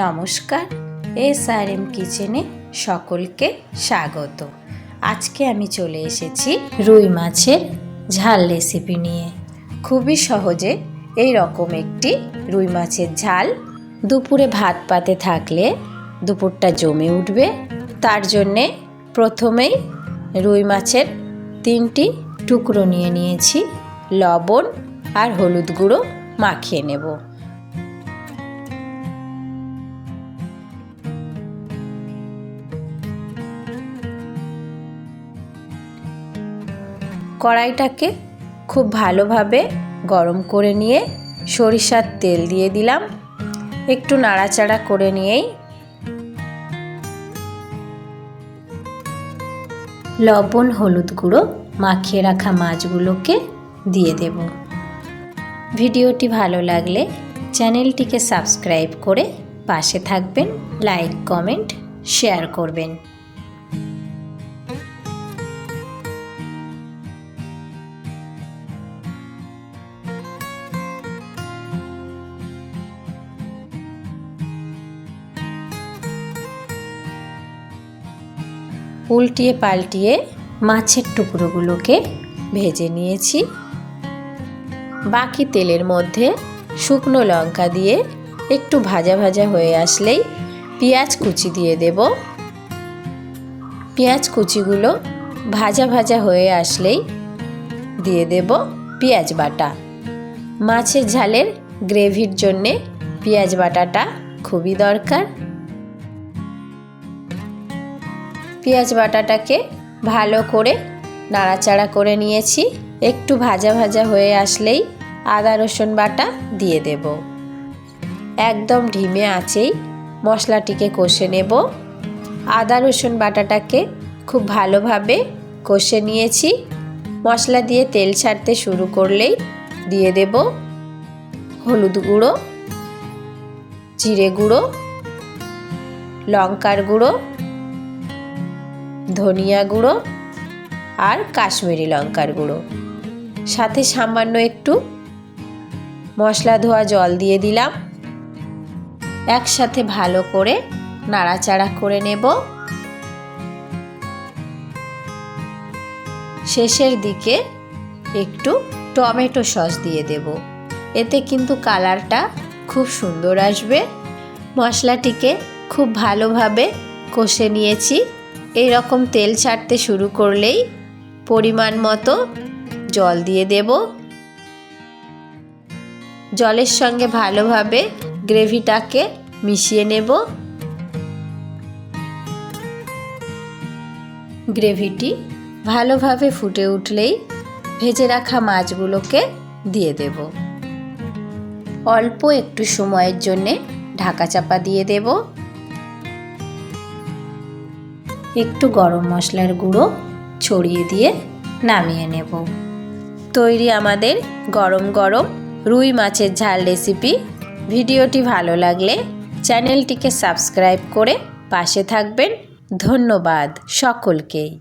নমস্কার, SRM কিচেনে সকলকে স্বাগত। আজকে আমি চলে এসেছি রুই মাছের ঝাল রেসিপি নিয়ে। খুবই সহজে এই রকম একটি রুই মাছের ঝাল দুপুরে ভাত পাতে থাকলে দুপুরটা জমে উঠবে। তার জন্যে প্রথমেই রুই মাছের 3টি টুকরো নিয়ে নিয়েছি। লবণ আর হলুদ গুঁড়ো মাখিয়ে নেব। কড়াইটাকে খুব ভালোভাবে গরম করে নিয়ে সরিষার তেল দিয়ে দিলাম। একটু নাড়াচাড়া করে নিয়েই লবণ হলুদ গুঁড়ো মাখিয়ে রাখা মাছগুলোকে দিয়ে দেব। ভিডিওটি ভালো লাগলে চ্যানেলটিকে সাবস্ক্রাইব করে পাশে থাকবেন, লাইক কমেন্ট শেয়ার করবেন। উল্টিয়ে পাল্টিয়ে মাছের টুকরোগুলোকে ভেজে নিয়েছি। বাকি তেলের মধ্যে শুকনো লঙ্কা দিয়ে একটু ভাজা ভাজা হয়ে আসলেই পেঁয়াজ কুচি দিয়ে দেব। পেঁয়াজ কুচিগুলো ভাজা ভাজা হয়ে আসলেই দিয়ে দেব পেঁয়াজ বাটা। মাছের ঝালের গ্রেভির জন্যে পেঁয়াজ বাটাটা খুবই দরকার। পেঁয়াজ বাটাটাকে ভালো করে নাড়াচাড়া করে নিয়েছি। একটু ভাজা ভাজা হয়ে আসলেই আদা রসুন বাটা দিয়ে দেব। একদম ধিমে আঁচেই মশলাটিকে কষে নেব। আদা রসুন বাটাটাকে খুব ভালোভাবে কষে নিয়েছি। মশলা দিয়ে তেল ছাড়তে শুরু করলেই দিয়ে দেব হলুদ গুঁড়ো, জিরে গুঁড়ো, লঙ্কার গুঁড়ো, ধনিয়া গুঁড়ো আর কাশ্মীরি লঙ্কার গুঁড়ো। সাথে সামান্য একটু মশলা ধোয়া জল দিয়ে দিলাম। একসাথে ভালো করে নাড়াচাড়া করে নেব। শেষের দিকে একটু টমেটো সস দিয়ে দেব। এতে কিন্তু কালারটা খুব সুন্দর আসবে। মশলাটিকে খুব ভালোভাবে কষে নিয়েছি। এই রকম তেল ছাড়তে শুরু করলেই পরিমাণ মতো জল দিয়ে দেব। জলের সঙ্গে ভালোভাবে গ্রেভিটাকে মিশিয়ে নেব। গ্রেভিটি ভালোভাবে ফুটে উঠলেই ভেজে রাখা মাছগুলোকে দিয়ে দেব। অল্প একটু সময়ের জন্যে ঢাকা চাপা দিয়ে দেব। একটু গরম মশলার গুঁড়ো ছড়িয়ে দিয়ে নামিয়ে নেব। তৈরি আমাদের গরম গরম রুই মাছের ঝাল রেসিপি। ভিডিওটি ভালো লাগলে চ্যানেলটিকে সাবস্ক্রাইব করে পাশে থাকবেন। ধন্যবাদ সকলকেই।